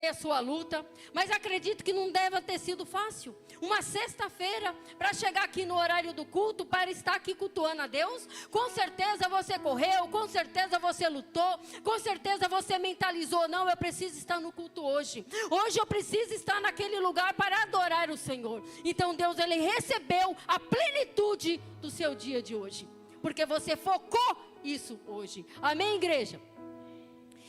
a sua luta, mas acredito que não deve ter sido fácil. Uma sexta-feira para chegar aqui no horário do culto, para estar aqui cultuando a Deus. Com certeza você correu, com certeza você lutou, com certeza você mentalizou: não, eu preciso estar no culto hoje. Hoje eu preciso estar naquele lugar para adorar o Senhor. Então Deus, Ele recebeu a plenitude do seu dia de hoje, porque você focou isso hoje. Amém, igreja?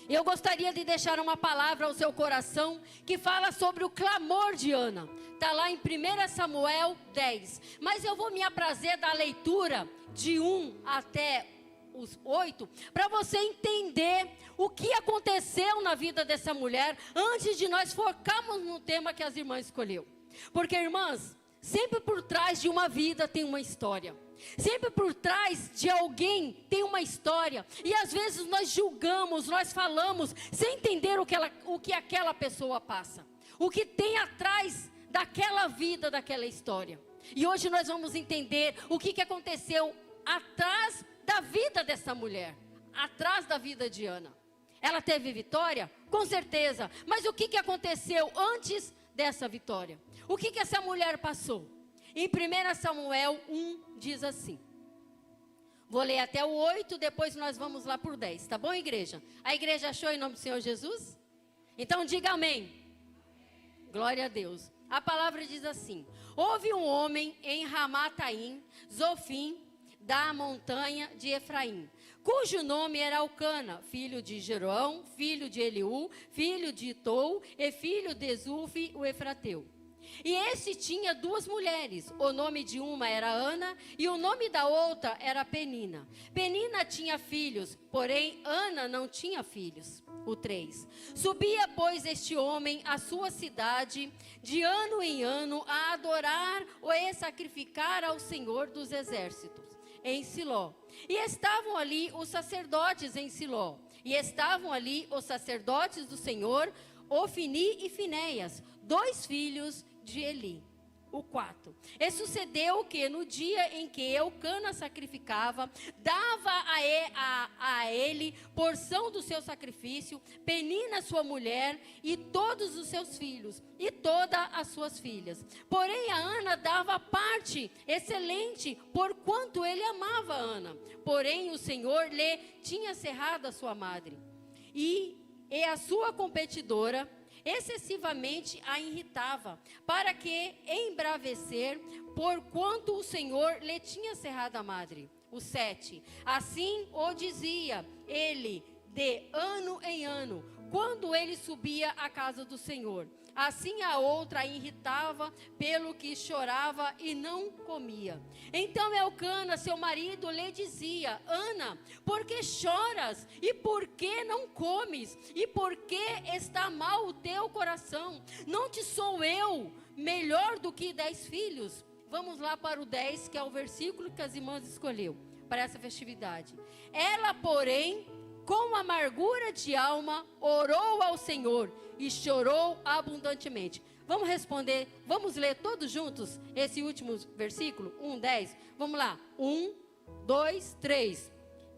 Eu gostaria de deixar uma palavra ao seu coração que fala sobre o clamor de Ana. Está lá em 1 Samuel 10. Mas eu vou me aprazer da leitura de 1 até os 8, para você entender o que aconteceu na vida dessa mulher, antes de nós focarmos no tema que as irmãs escolheu. Porque, irmãs, sempre por trás de uma vida tem uma história. Sempre por trás de alguém tem uma história. E às vezes nós julgamos, nós falamos sem entender o que aquela pessoa passa, o que tem atrás daquela vida, daquela história. E hoje nós vamos entender o que aconteceu atrás da vida dessa mulher, atrás da vida de Ana. Ela teve vitória? Com certeza. Mas o que aconteceu antes dessa vitória? O que essa mulher passou? Em 1 Samuel 1 diz assim. Vou ler até o 8, depois nós vamos lá por 10. Tá bom, igreja? A igreja achou em nome do Senhor Jesus? Então diga amém. Glória a Deus. A palavra diz assim: houve um homem em Ramataim, Zofim, da montanha de Efraim, cujo nome era Elcana, filho de Jerão, filho de Eliú, filho de Itou e filho de Zufi, o Efrateu. E este tinha duas mulheres, o nome de uma era Ana e o nome da outra era Penina. Penina tinha filhos, porém Ana não tinha filhos. O 3. Subia, pois, este homem à sua cidade de ano em ano a adorar ou a sacrificar ao Senhor dos exércitos em Siló. E estavam ali os sacerdotes em Siló. E estavam ali os sacerdotes do Senhor, Ofni e Finéias, dois filhos de Eli. O 4. E sucedeu que no dia em que Elcana sacrificava, dava a ele porção do seu sacrifício, Penina sua mulher, e todos os seus filhos, e todas as suas filhas. Porém a Ana dava parte excelente, porquanto ele amava Ana. Porém o Senhor lhe tinha cerrado a sua madre. E a sua competidora excessivamente a irritava, para que embravecer, porquanto o Senhor lhe tinha cerrado a madre. O 7. Assim o dizia ele de ano em ano, quando ele subia à casa do Senhor. Assim a outra a irritava, pelo que chorava e não comia. Então Elcana, seu marido, lhe dizia: Ana, por que choras? E por que não comes? E por que está mal o teu coração? Não te sou eu melhor do que 10 filhos? Vamos lá para o 10, que é o versículo que as irmãs escolheu para essa festividade. Ela, porém, com amargura de alma, orou ao Senhor e chorou abundantemente. Vamos responder, vamos ler todos juntos esse último versículo, 1:10. Vamos lá, 1, 2, 3.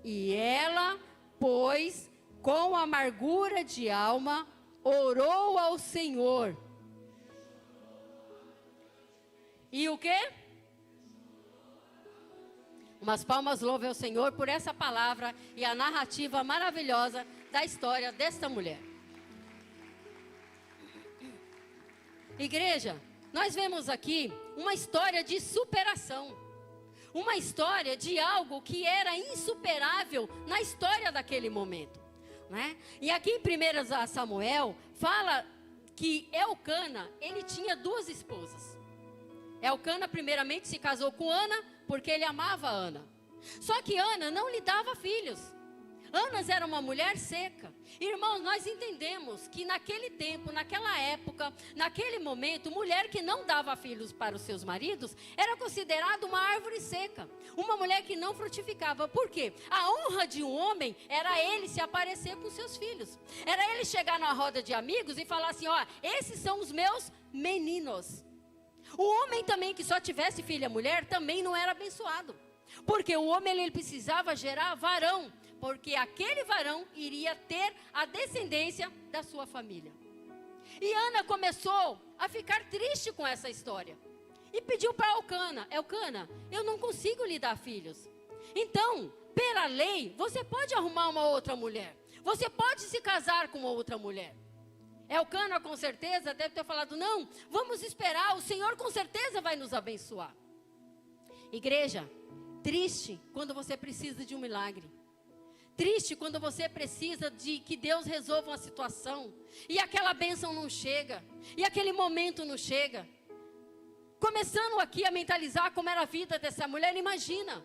E ela, pois, com amargura de alma, orou ao Senhor. E o quê? Umas palmas louvem ao Senhor por essa palavra e a narrativa maravilhosa da história desta mulher. Igreja, nós vemos aqui uma história de superação. Uma história de algo que era insuperável na história daquele momento, né? E aqui em 1 Samuel fala que Elcana, ele tinha duas esposas. Elcana primeiramente se casou com Ana, porque ele amava Ana. Só que Ana não lhe dava filhos. Ana era uma mulher seca. Irmãos, nós entendemos que naquele tempo, naquela época, naquele momento, mulher que não dava filhos para os seus maridos era considerada uma árvore seca, uma mulher que não frutificava. Por quê? A honra de um homem era ele se aparecer com seus filhos. Era ele chegar na roda de amigos e falar assim: ó, esses são os meus meninos. O homem também que só tivesse filha mulher também não era abençoado. Porque o homem ele precisava gerar varão, porque aquele varão iria ter a descendência da sua família. E Ana começou a ficar triste com essa história. E pediu para Elcana: Elcana, eu não consigo lhe dar filhos. Então, pela lei, você pode arrumar uma outra mulher. Você pode se casar com uma outra mulher. Elcana com certeza deve ter falado: não, vamos esperar, o Senhor com certeza vai nos abençoar. Igreja, triste quando você precisa de um milagre. Triste quando você precisa de que Deus resolva uma situação. E aquela bênção não chega. E aquele momento não chega. Começando aqui a mentalizar como era a vida dessa mulher, imagina.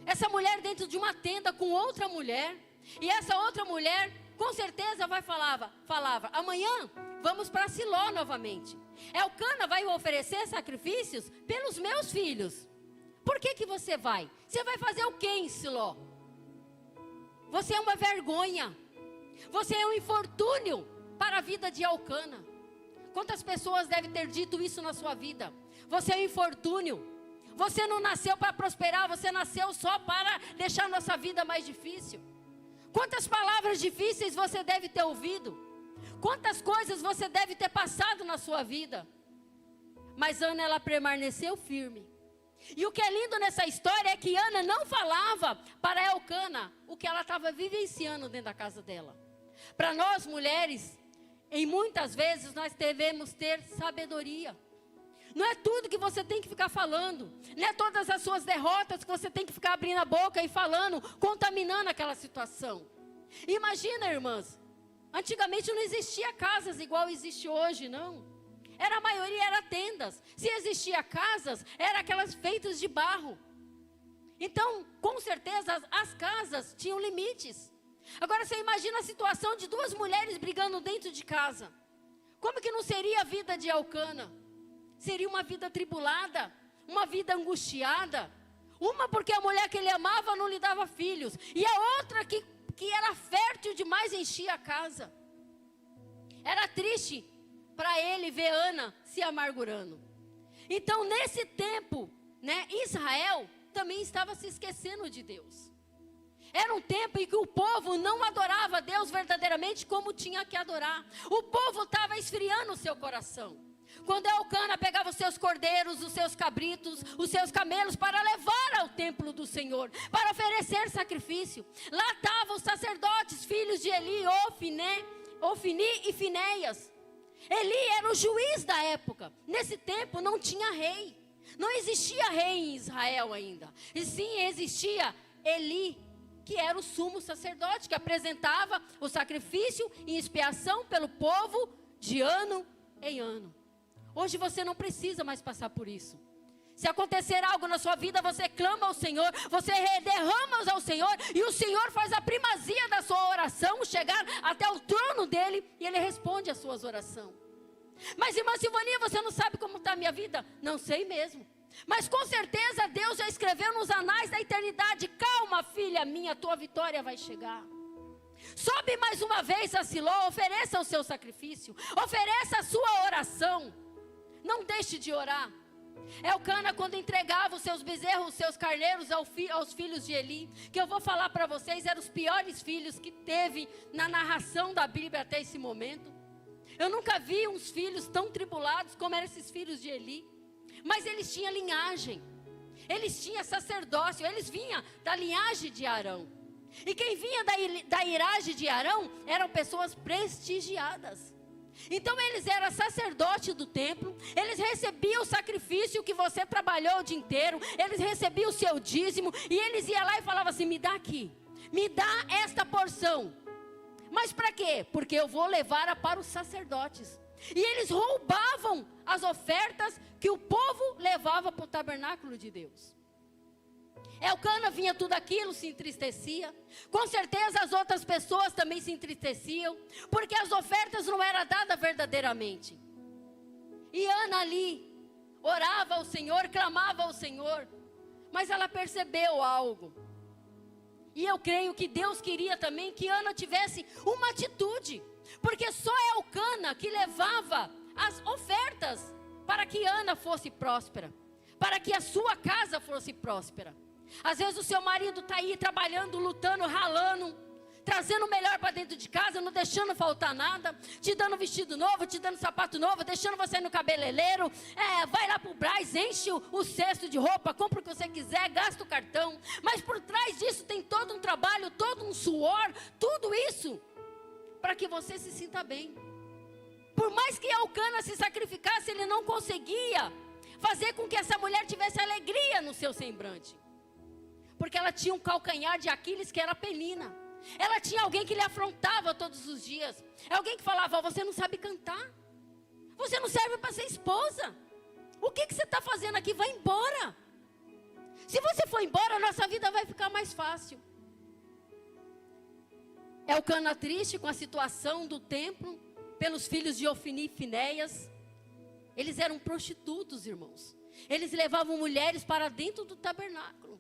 Essa mulher dentro de uma tenda com outra mulher. E essa outra mulher, com certeza falava: amanhã vamos para Siló novamente. Elcana vai oferecer sacrifícios pelos meus filhos. Por que você vai? Você vai fazer o que em Siló? Você é uma vergonha. Você é um infortúnio para a vida de Elcana. Quantas pessoas devem ter dito isso na sua vida? Você é um infortúnio. Você não nasceu para prosperar, você nasceu só para deixar a nossa vida mais difícil. Quantas palavras difíceis você deve ter ouvido? Quantas coisas você deve ter passado na sua vida? Mas Ana, ela permaneceu firme. E o que é lindo nessa história é que Ana não falava para Elcana o que ela estava vivenciando dentro da casa dela. Para nós mulheres, em muitas vezes nós devemos ter sabedoria. Não é tudo que você tem que ficar falando. Não é todas as suas derrotas que você tem que ficar abrindo a boca e falando, contaminando aquela situação. Imagina, irmãs, antigamente não existia casas igual existe hoje, não. A maioria era tendas. Se existia casas, eram aquelas feitas de barro. Então, com certeza, as casas tinham limites. Agora, você imagina a situação de duas mulheres brigando dentro de casa. Como que não seria a vida de Elcana? Seria uma vida atribulada, uma vida angustiada. Uma porque a mulher que ele amava não lhe dava filhos. E a outra que era fértil demais enchia a casa. Era triste para ele ver Ana se amargurando. Então, nesse tempo, Israel também estava se esquecendo de Deus. Era um tempo em que o povo não adorava Deus verdadeiramente como tinha que adorar. O povo estava esfriando o seu coração. Quando Elcana pegava os seus cordeiros, os seus cabritos, os seus camelos para levar ao templo do Senhor, para oferecer sacrifício. Lá estavam os sacerdotes, filhos de Eli, Ofni e Finéias. Eli era o juiz da época. Nesse tempo não tinha rei. Não existia rei em Israel ainda. E sim existia Eli, que era o sumo sacerdote, que apresentava o sacrifício em expiação pelo povo de ano em ano. Hoje você não precisa mais passar por isso. Se acontecer algo na sua vida, você clama ao Senhor, você derrama ao Senhor, e o Senhor faz a primazia da sua oração chegar até o trono dele, e ele responde às suas orações. Mas irmã Silvania, você não sabe como está a minha vida? Não sei mesmo. Mas com certeza Deus já escreveu nos anais da eternidade: calma, filha minha, tua vitória vai chegar. Sobe mais uma vez a Siló, ofereça o seu sacrifício, ofereça a sua oração. Não deixe de orar. Elcana, quando entregava os seus bezerros, os seus carneiros aos filhos de Eli, que eu vou falar para vocês, eram os piores filhos que teve na narração da Bíblia até esse momento. Eu nunca vi uns filhos tão tribulados como eram esses filhos de Eli. Mas eles tinham linhagem, eles tinham sacerdócio, eles vinham da linhagem de Arão. E quem vinha da linhagem de Arão eram pessoas prestigiadas. Então eles eram sacerdotes do templo, eles recebiam o sacrifício que você trabalhou o dia inteiro, eles recebiam o seu dízimo, e eles iam lá e falavam assim: me dá aqui, me dá esta porção. Mas para quê? Porque eu vou levar para os sacerdotes. E eles roubavam as ofertas que o povo levava para o tabernáculo de Deus. Elcana vinha tudo aquilo, se entristecia. Com certeza as outras pessoas também se entristeciam, porque as ofertas não eram dadas verdadeiramente. E Ana ali orava ao Senhor, clamava ao Senhor, mas ela percebeu algo. E eu creio que Deus queria também que Ana tivesse uma atitude, porque só Elcana que levava as ofertas para que Ana fosse próspera, para que a sua casa fosse próspera. Às vezes o seu marido está aí trabalhando, lutando, ralando, trazendo o melhor para dentro de casa, não deixando faltar nada, te dando vestido novo, te dando sapato novo, deixando você ir no cabeleireiro, vai lá pro Brás, enche o cesto de roupa, compra o que você quiser, gasta o cartão. Mas por trás disso tem todo um trabalho, todo um suor, tudo isso para que você se sinta bem. Por mais que Elcana se sacrificasse, ele não conseguia fazer com que essa mulher tivesse alegria no seu semblante. Porque ela tinha um calcanhar de Aquiles que era Penina. Ela tinha alguém que lhe afrontava todos os dias. Alguém que falava, você não sabe cantar. Você não serve para ser esposa. O que você está fazendo aqui? Vai embora. Se você for embora, a nossa vida vai ficar mais fácil. Elcana triste com a situação do templo, pelos filhos de Ofni e Finéias. Eles eram prostitutos, irmãos. Eles levavam mulheres para dentro do tabernáculo.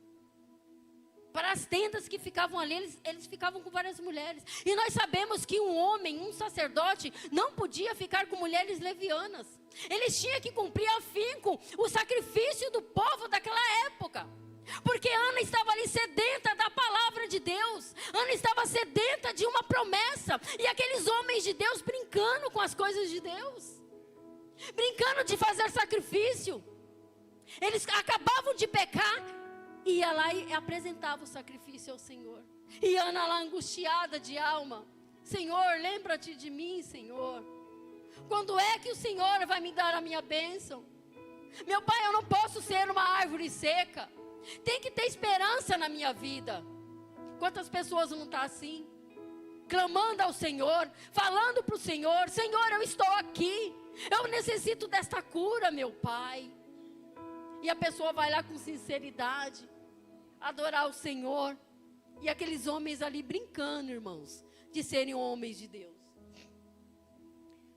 Para as tendas que ficavam ali, eles ficavam com várias mulheres. E nós sabemos que um homem, um sacerdote, não podia ficar com mulheres levianas. Eles tinham que cumprir afinco o sacrifício do povo daquela época. Porque Ana estava ali sedenta da palavra de Deus. Ana estava sedenta de uma promessa. E aqueles homens de Deus brincando com as coisas de Deus. Brincando de fazer sacrifício. Eles acabavam de pecar, ia lá e apresentava o sacrifício ao Senhor. E Ana lá angustiada de alma, Senhor, lembra-te de mim, Senhor. Quando é que o Senhor vai me dar a minha bênção? Meu pai, eu não posso ser uma árvore seca. Tem que ter esperança na minha vida. Quantas pessoas não estão assim? Clamando ao Senhor, falando para o Senhor, Senhor, eu estou aqui. Eu necessito desta cura, meu pai. E a pessoa vai lá com sinceridade, adorar o Senhor. E aqueles homens ali brincando, irmãos, de serem homens de Deus.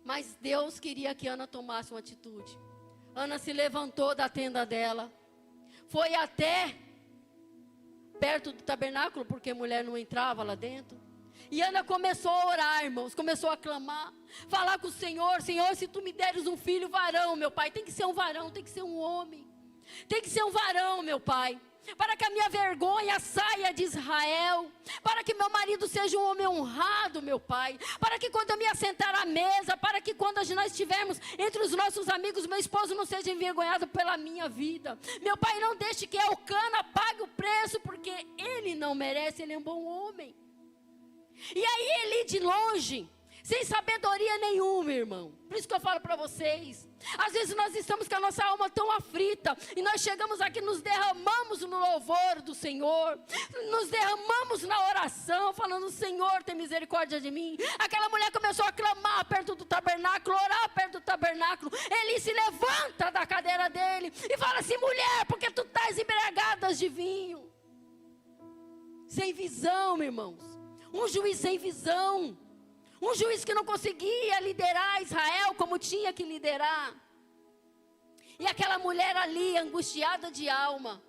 Mas Deus queria que Ana tomasse uma atitude. Ana se levantou da tenda dela, foi até perto do tabernáculo, porque mulher não entrava lá dentro. E Ana começou a orar, irmãos, começou a clamar, falar com o Senhor, Senhor, se tu me deres um filho varão, meu pai, tem que ser um varão, tem que ser um homem, tem que ser um varão, meu pai, para que a minha vergonha saia de Israel, para que meu marido seja um homem honrado, meu pai, para que quando eu me assentar à mesa, para que quando nós estivermos entre os nossos amigos, meu esposo não seja envergonhado pela minha vida. Meu pai, não deixe que Elcana pague o preço, porque ele não merece, ele é um bom homem. E aí Eli de longe, sem sabedoria nenhuma, irmão. Por isso que eu falo para vocês. Às vezes nós estamos com a nossa alma tão aflita. E nós chegamos aqui, nos derramamos no louvor do Senhor. Nos derramamos na oração, falando, Senhor, tem misericórdia de mim. Aquela mulher começou a clamar perto do tabernáculo, orar perto do tabernáculo. Ele se levanta da cadeira dele e fala assim, mulher, porque tu estás embriagada de vinho. Sem visão, irmãos. Um juiz sem visão. Um juiz que não conseguia liderar Israel como tinha que liderar. E aquela mulher ali, angustiada de alma.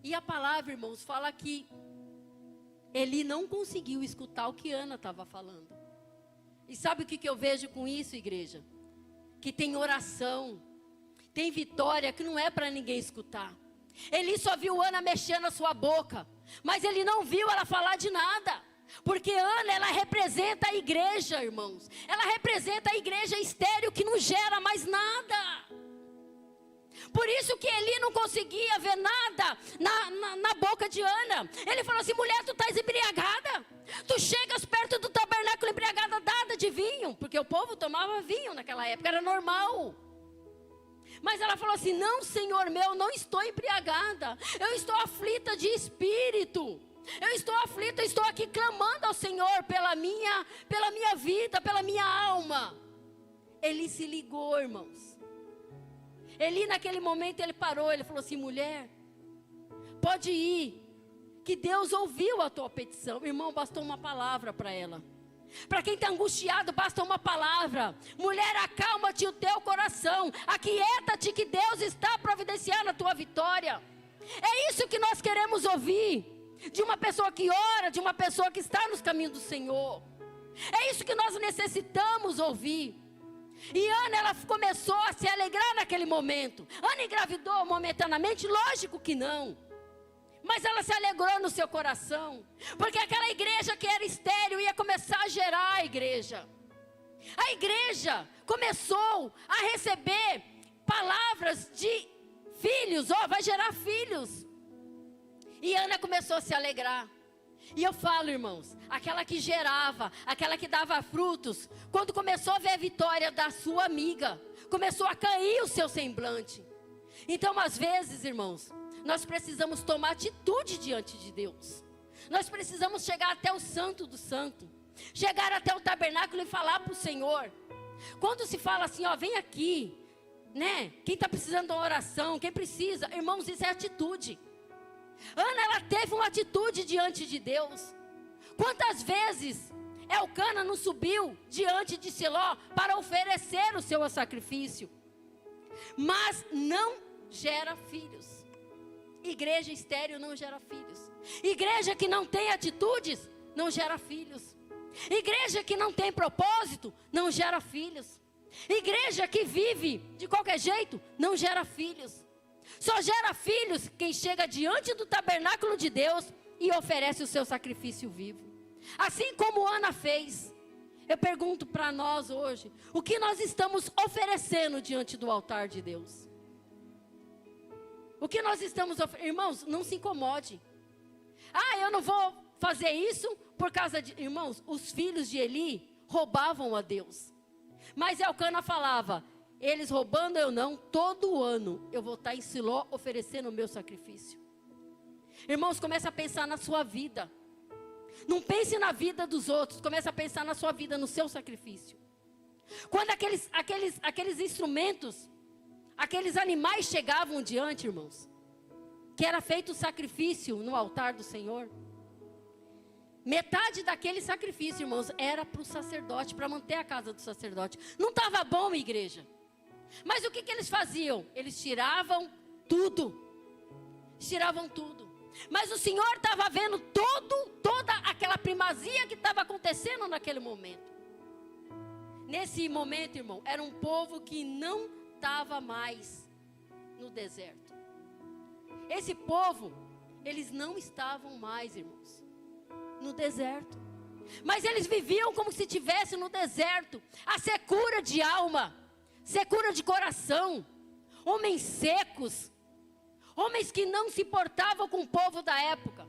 E a palavra, irmãos, fala que Eli não conseguiu escutar o que Ana estava falando. E sabe o que eu vejo com isso, igreja? Que tem oração, tem vitória que não é para ninguém escutar. Eli só viu Ana mexendo a sua boca. Mas ele não viu ela falar de nada. Porque Ana, ela representa a igreja, irmãos. Ela representa a igreja estéril que não gera mais nada. Por isso que Eli não conseguia ver nada na boca de Ana. Ele falou assim, mulher, tu estás embriagada. Tu chegas perto do tabernáculo embriagada, dada de vinho. Porque o povo tomava vinho naquela época, era normal. Mas ela falou assim, não, Senhor meu, não estou embriagada. Eu estou aflita de espírito. Eu estou aflita, eu estou aqui clamando ao Senhor pela minha vida, pela minha alma. Ele se ligou, irmãos. Eli naquele momento, ele parou, ele falou assim, mulher, pode ir, que Deus ouviu a tua petição. Irmão, bastou uma palavra para ela. Para quem está angustiado, basta uma palavra. Mulher, acalma-te o teu coração. Aquieta-te que Deus está providenciando a tua vitória. É isso que nós queremos ouvir. De uma pessoa que ora, de uma pessoa que está nos caminhos do Senhor. É isso que nós necessitamos ouvir. E Ana, ela começou a se alegrar naquele momento. Ana engravidou momentaneamente? Lógico que não. Mas ela se alegrou no seu coração, porque aquela igreja que era estéril ia começar a gerar a igreja. A igreja começou a receber palavras de filhos, vai gerar filhos. E Ana começou a se alegrar. E eu falo, irmãos, aquela que gerava, aquela que dava frutos, quando começou a ver a vitória da sua amiga, começou a cair o seu semblante. Então, às vezes, irmãos, nós precisamos tomar atitude diante de Deus. Nós precisamos chegar até o santo do santo, chegar até o tabernáculo e falar para o Senhor. Quando se fala assim, vem aqui, né? Quem está precisando de uma oração, quem precisa, irmãos, isso é atitude. Ana, ela teve uma atitude diante de Deus. Quantas vezes Elcana não subiu diante de Siló para oferecer o seu sacrifício? Mas não gera filhos. Igreja estéril não gera filhos. Igreja que não tem atitudes não gera filhos. Igreja que não tem propósito não gera filhos. Igreja que vive de qualquer jeito não gera filhos. Só gera filhos quem chega diante do tabernáculo de Deus e oferece o seu sacrifício vivo. Assim como Ana fez. Eu pergunto para nós hoje, o que nós estamos oferecendo diante do altar de Deus? O que nós estamos oferecendo? Irmãos, não se incomode. Eu não vou fazer isso por causa de... Irmãos, os filhos de Eli roubavam a Deus. Mas Elcana falava, eles roubando eu não, todo ano eu vou estar em Siló oferecendo o meu sacrifício. Irmãos, comece a pensar na sua vida. Não pense na vida dos outros, comece a pensar na sua vida, no seu sacrifício. Quando aqueles instrumentos, aqueles animais chegavam diante, irmãos, que era feito o sacrifício no altar do Senhor, metade daquele sacrifício, irmãos, era para o sacerdote, para manter a casa do sacerdote. Não estava bom, igreja. Mas o que eles faziam? Eles tiravam tudo. Tiravam tudo. Mas o Senhor estava vendo toda aquela primazia que estava acontecendo naquele momento. Nesse momento, irmão, era um povo que não estava mais no deserto. Esse povo, eles não estavam mais, irmãos, no deserto. Mas eles viviam como se estivessem no deserto. A secura de alma, secura de coração, homens secos, homens que não se portavam com o povo da época.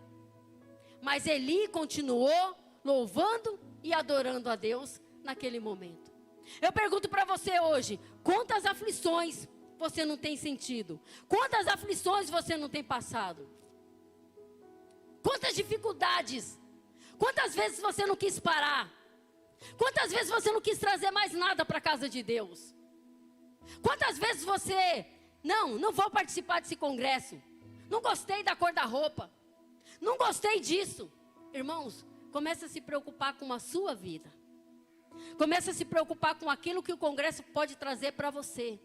Mas Eli continuou louvando e adorando a Deus naquele momento. Eu pergunto para você hoje, quantas aflições você não tem sentido? Quantas aflições você não tem passado? Quantas dificuldades? Quantas vezes você não quis parar? Quantas vezes você não quis trazer mais nada para a casa de Deus? Quantas vezes você, não vou participar desse congresso, não gostei da cor da roupa, não gostei disso. Irmãos, comece a se preocupar com a sua vida. Comece a se preocupar com aquilo que o congresso pode trazer para você.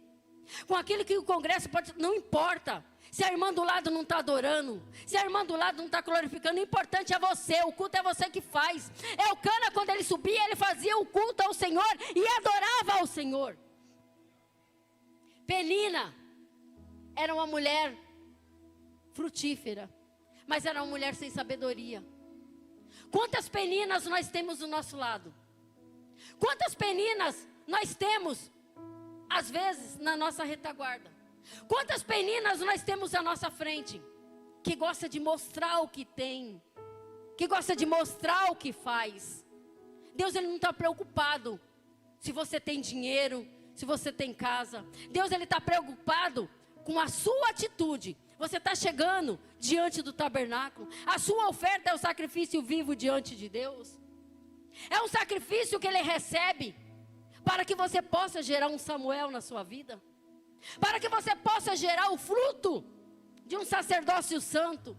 Com aquilo que o congresso pode... Não importa se a irmã do lado não está adorando, se a irmã do lado não está glorificando. O importante é você, o culto é você que faz. Elcana, quando ele subia, ele fazia o culto ao Senhor e adorava ao Senhor. Penina era uma mulher frutífera, mas era uma mulher sem sabedoria. Quantas peninas nós temos do nosso lado? Quantas peninas nós temos, às vezes, na nossa retaguarda? Quantas peninas nós temos à nossa frente, que gosta de mostrar o que tem, que gosta de mostrar o que faz? Deus, ele não está preocupado se você tem dinheiro, se você tem casa. Deus, ele está preocupado com a sua atitude. Você está chegando diante do tabernáculo, a sua oferta é o sacrifício vivo diante de Deus. É um sacrifício que ele recebe para que você possa gerar um Samuel na sua vida, para que você possa gerar o fruto de um sacerdócio santo.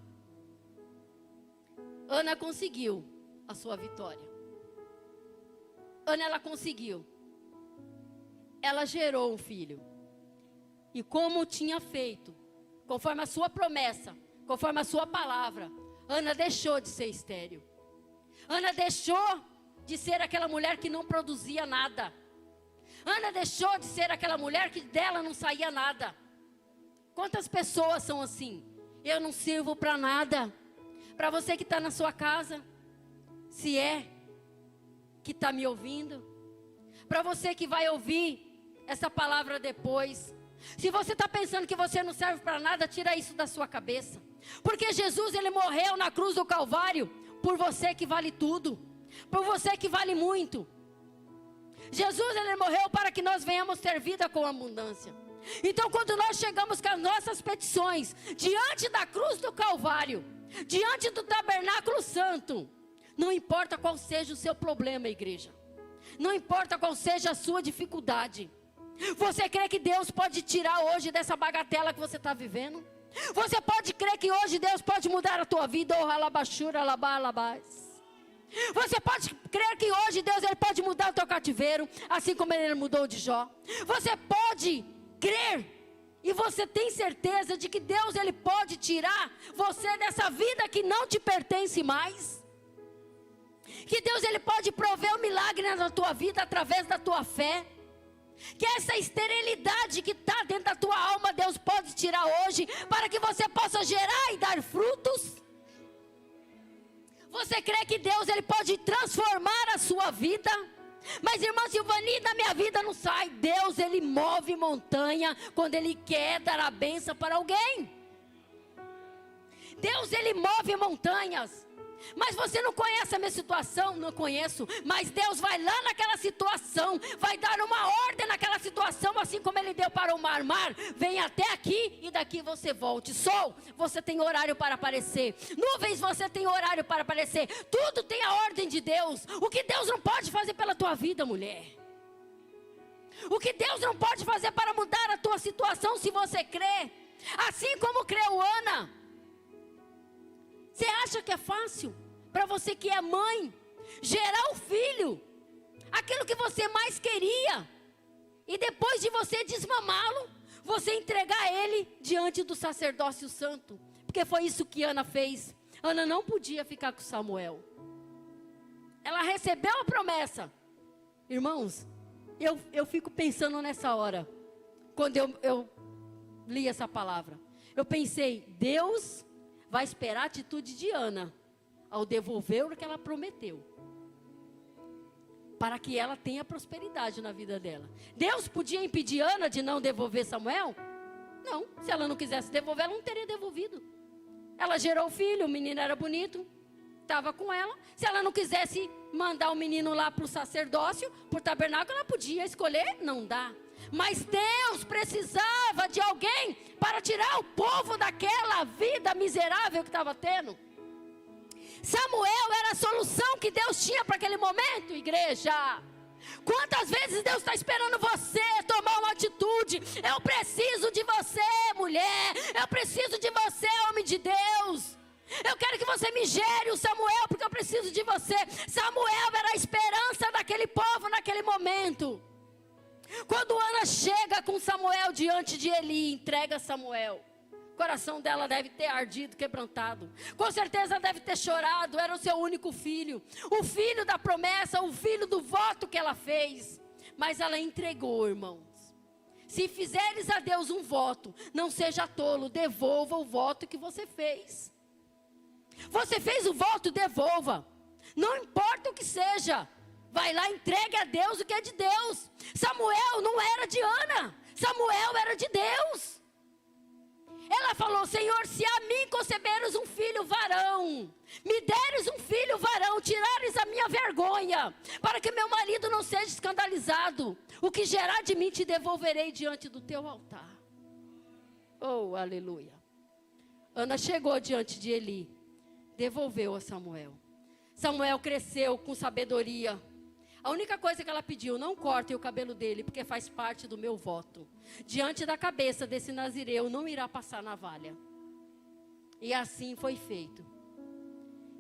Ana conseguiu a sua vitória. Ana, ela conseguiu. Ela gerou um filho. E como tinha feito, conforme a sua promessa, conforme a sua palavra, Ana deixou de ser estéril. Ana deixou de ser aquela mulher que não produzia nada. Ana deixou de ser aquela mulher que dela não saía nada. Quantas pessoas são assim? Eu não sirvo para nada. Para você que está na sua casa, se é que está me ouvindo. Para você que vai ouvir essa palavra depois. Se você está pensando que você não serve para nada, tira isso da sua cabeça. Porque Jesus, ele morreu na cruz do Calvário por você que vale tudo. Por você que vale muito. Jesus, ele morreu para que nós venhamos ter vida com abundância. Então, quando nós chegamos com as nossas petições diante da cruz do Calvário, diante do tabernáculo santo, não importa qual seja o seu problema, igreja. Não importa qual seja a sua dificuldade. Você crê que Deus pode tirar hoje dessa bagatela que você está vivendo? Você pode crer que hoje Deus pode mudar a tua vida? Você pode crer que hoje Deus, ele pode mudar o teu cativeiro, assim como ele mudou o de Jó? Você pode crer e você tem certeza de que Deus, ele pode tirar você dessa vida que não te pertence mais? Que Deus, ele pode prover um milagre na tua vida através da tua fé? Que essa esterilidade que está dentro da tua alma, Deus pode tirar hoje, para que você possa gerar e dar frutos? Você crê que Deus, ele pode transformar a sua vida? Mas, irmã Silvani, da minha vida não sai. Deus, ele move montanha quando ele quer dar a bênção para alguém. Deus, ele move montanhas. Mas você não conhece a minha situação? Não conheço. Mas Deus vai lá naquela situação, vai dar uma ordem naquela situação, assim como ele deu para o mar. Mar, vem até aqui e daqui você volte. Sol, você tem horário para aparecer. Nuvens, você tem horário para aparecer. Tudo tem a ordem de Deus. O que Deus não pode fazer pela tua vida, mulher? O que Deus não pode fazer para mudar a tua situação, se você crê? Assim como creu Ana. Você acha que é fácil para você que é mãe gerar o filho, aquilo que você mais queria, e depois de você desmamá-lo, você entregar ele diante do sacerdócio santo? Porque foi isso que Ana fez. Ana não podia ficar com Samuel. Ela recebeu a promessa. Irmãos, eu fico pensando nessa hora, quando eu li essa palavra, eu pensei, Deus vai esperar a atitude de Ana ao devolver o que ela prometeu, para que ela tenha prosperidade na vida dela. Deus podia impedir Ana de não devolver Samuel? Não, se ela não quisesse devolver, ela não teria devolvido. Ela gerou o filho, o menino era bonito, estava com ela. Se ela não quisesse mandar o menino lá para o sacerdócio, para o tabernáculo, ela podia escolher, não dá. Mas Deus precisava de alguém para tirar o povo daquela vida miserável que estava tendo. Samuel era a solução que Deus tinha para aquele momento, igreja. Quantas vezes Deus está esperando você tomar uma atitude? Eu preciso de você, mulher. Eu preciso de você, homem de Deus. Eu quero que você me gere o Samuel, porque eu preciso de você. Samuel era a esperança daquele povo naquele momento. Quando Ana chega com Samuel diante de Eli, entrega Samuel, o coração dela deve ter ardido, quebrantado. Com certeza deve ter chorado, era o seu único filho. O filho da promessa, o filho do voto que ela fez. Mas ela entregou, irmãos. Se fizeres a Deus um voto, não seja tolo, devolva o voto que você fez. Você fez o voto, devolva. Não importa o que seja. Vai lá, entregue a Deus o que é de Deus. Samuel não era de Ana. Samuel era de Deus. Ela falou, Senhor, se a mim conceberes um filho varão, me deres um filho varão, tirares a minha vergonha, para que meu marido não seja escandalizado, o que gerar de mim te devolverei diante do teu altar. Oh, aleluia. Ana chegou diante de Eli, devolveu a Samuel. Samuel cresceu com sabedoria. A única coisa que ela pediu, não cortem o cabelo dele, porque faz parte do meu voto. Diante da cabeça desse nazireu não irá passar navalha. E assim foi feito.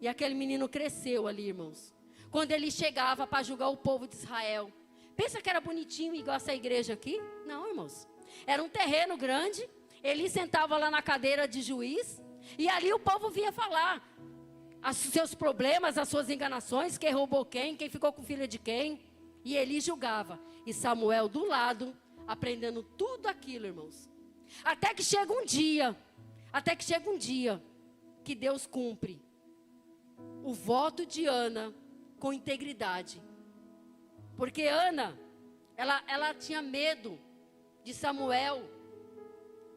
E aquele menino cresceu ali, irmãos. Quando ele chegava para julgar o povo de Israel. Pensa que era bonitinho igual essa igreja aqui? Não, irmãos. Era um terreno grande. Ele sentava lá na cadeira de juiz. E ali o povo vinha falar os seus problemas, as suas enganações, quem roubou quem ficou com filha de quem. E Eli julgava. E Samuel do lado, aprendendo tudo aquilo, irmãos. Até que chega um dia, Até que chega um dia que Deus cumpre o voto de Ana com integridade. Porque Ana, ela tinha medo de Samuel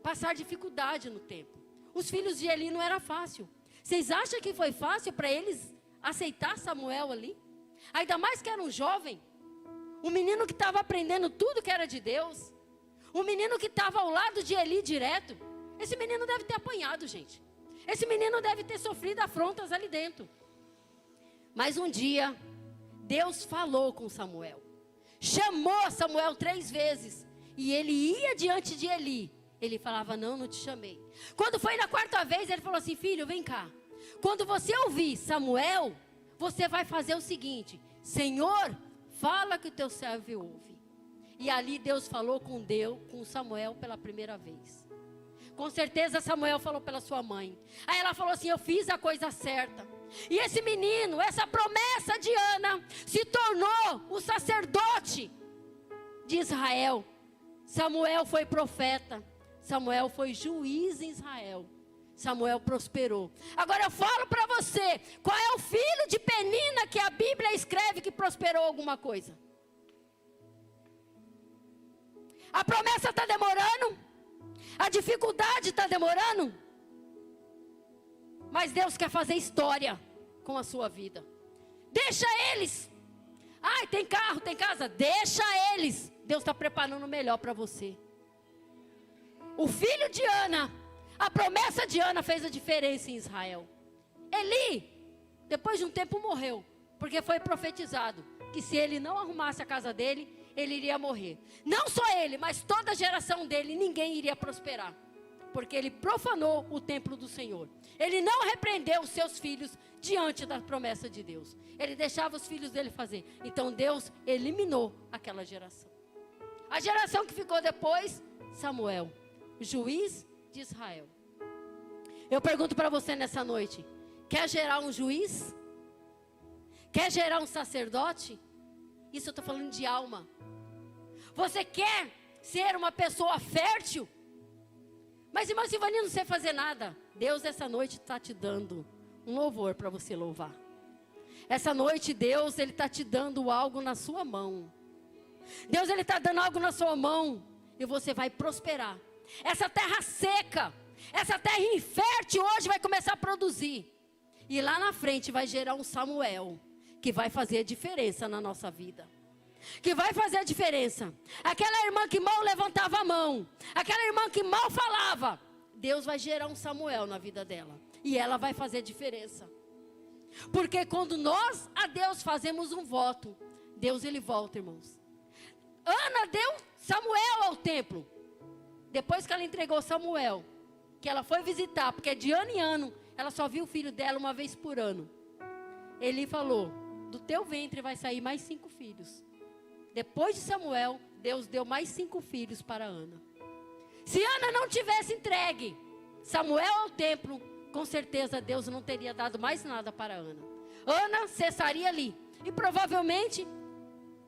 passar dificuldade no tempo. Os filhos de Eli não era fácil. Vocês acham que foi fácil para eles aceitar Samuel ali? Ainda mais que era um jovem, um menino que estava aprendendo tudo que era de Deus, um menino que estava ao lado de Eli direto. Esse menino deve ter apanhado, gente. Esse menino deve ter sofrido afrontas ali dentro. Mas um dia, Deus falou com Samuel. Chamou Samuel 3 vezes. E ele ia diante de Eli. Ele falava, não te chamei. Quando foi na 4ª vez, ele falou assim, filho, vem cá. Quando você ouvir Samuel, você vai fazer o seguinte. Senhor, fala que o teu servo ouve. E ali Deus falou com Samuel pela primeira vez. Com certeza Samuel falou pela sua mãe. Aí ela falou assim, eu fiz a coisa certa. E esse menino, essa promessa de Ana, se tornou o sacerdote de Israel. Samuel foi profeta. Samuel foi juiz em Israel. Samuel prosperou. Agora eu falo para você, qual é o filho de Penina que a Bíblia escreve que prosperou alguma coisa? A promessa está demorando? A dificuldade está demorando? Mas Deus quer fazer história com a sua vida. Deixa eles. Ai, tem carro, tem casa. Deixa eles. Deus está preparando o melhor para você. O filho de Ana, a promessa de Ana fez a diferença em Israel. Eli, depois de um tempo morreu, porque foi profetizado que se ele não arrumasse a casa dele, ele iria morrer. Não só ele, mas toda a geração dele, ninguém iria prosperar. Porque ele profanou o templo do Senhor. Ele não repreendeu os seus filhos diante da promessa de Deus. Ele deixava os filhos dele fazer. Então Deus eliminou aquela geração. A geração que ficou depois, Samuel, juiz de Israel. Eu pergunto para você nessa noite, quer gerar um juiz? Quer gerar um sacerdote? Isso eu estou falando de alma. Você quer ser uma pessoa fértil? Mas irmã Silvani, não sei fazer nada. Deus essa noite está te dando um louvor para você louvar. Essa noite Deus, Ele está te dando algo na sua mão. Deus, Ele está dando algo na sua mão. E você vai prosperar. Essa terra seca, essa terra infértil hoje vai começar a produzir. E lá na frente vai gerar um Samuel, que vai fazer a diferença na nossa vida. Que vai fazer a diferença. Aquela irmã que mal levantava a mão, aquela irmã que mal falava, Deus vai gerar um Samuel na vida dela. E ela vai fazer a diferença. Porque quando nós a Deus fazemos um voto, Deus ele volta, irmãos. Ana deu Samuel ao templo. Depois que ela entregou Samuel, que ela foi visitar, porque de ano em ano, ela só viu o filho dela uma vez por ano. Ele falou, do teu ventre vai sair mais 5 filhos. Depois de Samuel, Deus deu mais 5 filhos para Ana. Se Ana não tivesse entregue Samuel ao templo, com certeza Deus não teria dado mais nada para Ana. Ana cessaria ali. E provavelmente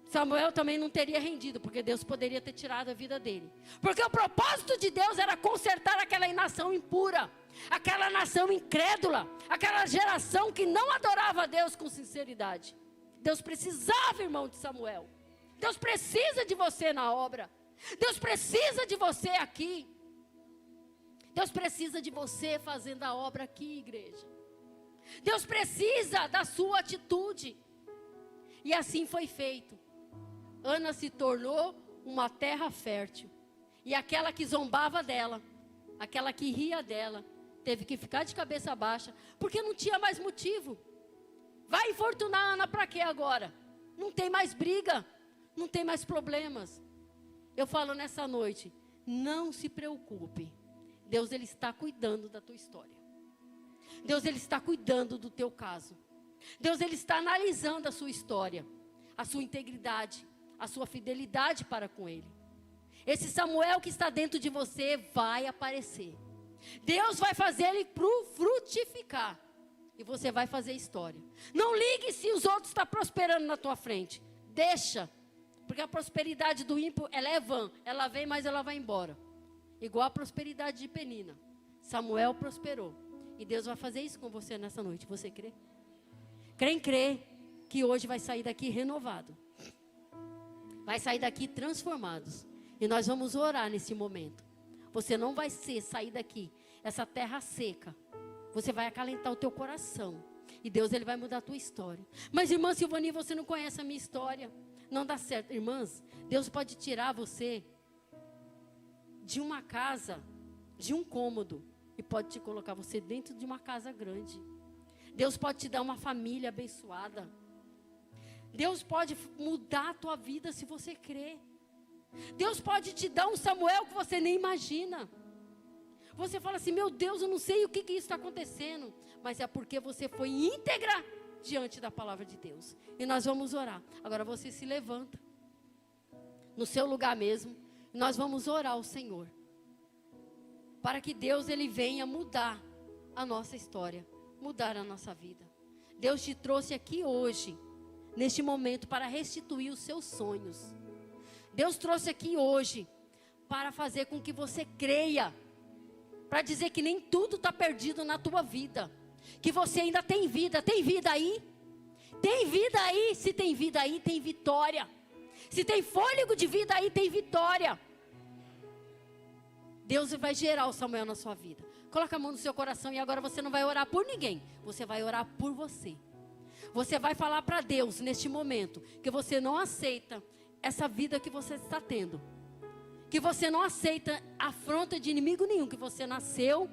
Samuel também não teria rendido, porque Deus poderia ter tirado a vida dele. Porque o propósito de Deus era consertar aquela nação impura, aquela nação incrédula, aquela geração que não adorava a Deus com sinceridade. Deus precisava, irmão, de Samuel. Deus precisa de você na obra. Deus precisa de você aqui. Deus precisa de você fazendo a obra aqui, igreja. Deus precisa da sua atitude. E assim foi feito. Ana se tornou uma terra fértil. E aquela que zombava dela, aquela que ria dela, teve que ficar de cabeça baixa, porque não tinha mais motivo. Vai infortunar Ana para quê agora? Não tem mais briga, não tem mais problemas. Eu falo nessa noite, não se preocupe. Deus ele está cuidando da tua história. Deus ele está cuidando do teu caso. Deus ele está analisando a sua história, a sua integridade, a sua fidelidade para com ele. Esse Samuel que está dentro de você vai aparecer. Deus vai fazer ele frutificar. E você vai fazer história. Não ligue se os outros estão prosperando na tua frente. Deixa. Porque a prosperidade do ímpio, ela é vã. Ela vem, mas ela vai embora. Igual a prosperidade de Penina. Samuel prosperou. E Deus vai fazer isso com você nessa noite. Você crê? Crê que hoje vai sair daqui renovado. Vai sair daqui transformados. E nós vamos orar nesse momento. Você não vai sair daqui, essa terra seca. Você vai acalentar o teu coração. E Deus, Ele vai mudar a tua história. Mas, irmã Silvani, você não conhece a minha história. Não dá certo. Irmãs, Deus pode tirar você de uma casa, de um cômodo, e pode te colocar você dentro de uma casa grande. Deus pode te dar uma família abençoada. Deus pode mudar a tua vida se você crer. Deus pode te dar um Samuel que você nem imagina. Você fala assim, meu Deus, eu não sei o que isso está acontecendo. Mas é porque você foi íntegra diante da palavra de Deus. E nós vamos orar. Agora você se levanta no seu lugar mesmo. E nós vamos orar ao Senhor. Para que Deus, Ele venha mudar a nossa história. Mudar a nossa vida. Deus te trouxe aqui hoje, neste momento, para restituir os seus sonhos. Deus trouxe aqui hoje para fazer com que você creia. Para dizer que nem tudo está perdido na tua vida. Que você ainda tem vida. Tem vida aí? Tem vida aí. Se tem vida aí, tem vitória. Se tem fôlego de vida aí, tem vitória. Deus vai gerar o Samuel na sua vida. Coloca a mão no seu coração e agora você não vai orar por ninguém. Você vai orar por você. Você vai falar para Deus neste momento que você não aceita essa vida que você está tendo. Que você não aceita afronta de inimigo nenhum. Que você nasceu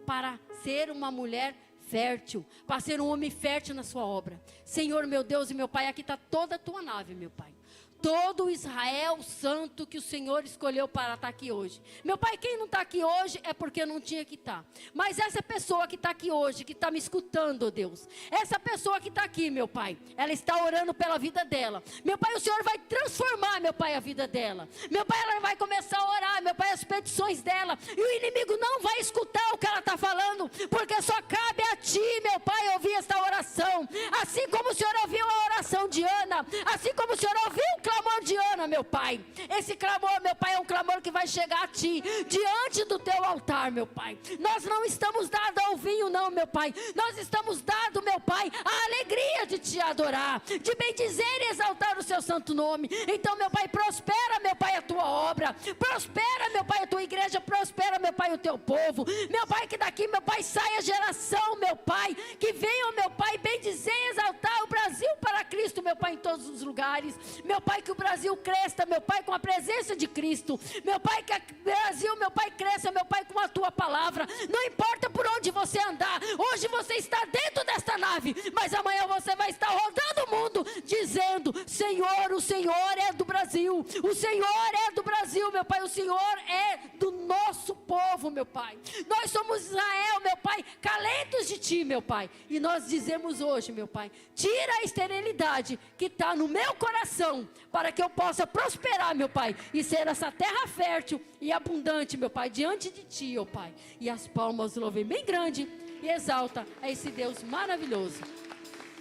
para ser uma mulher fértil. Para ser um homem fértil na sua obra. Senhor, meu Deus e meu Pai, aqui está toda a tua nave, meu Pai. Todo o Israel santo que o Senhor escolheu para estar aqui hoje. Meu Pai, quem não está aqui hoje é porque não tinha que estar. Mas essa pessoa que está aqui hoje, que está me escutando, oh Deus. Essa pessoa que está aqui, meu Pai. Ela está orando pela vida dela. Meu Pai, o Senhor vai transformar, meu Pai, a vida dela. Meu Pai, ela vai começar a orar, meu Pai, as petições dela. E o inimigo não vai escutar o que ela está falando. Porque só cabe a Ti, meu Pai, ouvir esta oração. Assim como o Senhor ouviu a oração de Ana. Assim como o Senhor ouviu o clamor de Ana, meu Pai. Esse clamor, meu Pai, é um clamor que vai chegar a Ti, diante do Teu altar, meu Pai. Nós não estamos dados ao vinho, não, meu Pai. Nós estamos dados, meu Pai, a alegria de Te adorar, de bendizer e exaltar o Seu santo nome. Então, meu Pai, prospera, meu Pai, a Tua obra. Prospera, meu Pai, a Tua igreja. Prospera, meu Pai, o Teu povo. Meu Pai, que daqui, meu Pai, saia geração, meu Pai, que venham, meu Pai, bendizer e exaltar o Brasil para Cristo, meu Pai, em todos os lugares. Meu Pai, que o Brasil cresça, meu Pai, com a presença de Cristo. Meu Pai, que o Brasil, meu Pai, cresça, meu Pai, com a Tua palavra. Não importa por onde você andar. Hoje você está dentro desta nave, mas amanhã você vai estar rodando o mundo, dizendo, Senhor, o Senhor é do Brasil. O Senhor é do Brasil, meu Pai. O Senhor é do nosso povo, meu Pai. Nós somos Israel, meu Pai, calentos de Ti, meu Pai. E nós dizemos hoje, meu Pai, tira a esterilidade que está no meu coração, para que eu possa prosperar, meu Pai, e ser essa terra fértil e abundante, meu Pai, diante de Ti, ó Pai. E as palmas louvem bem grande e exalta a esse Deus maravilhoso.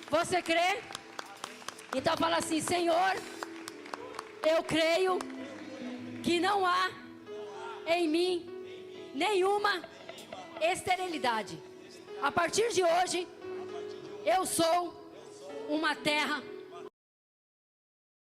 Você crê? Então fala assim, Senhor, eu creio que não há em mim nenhuma esterilidade. A partir de hoje, eu sou uma terra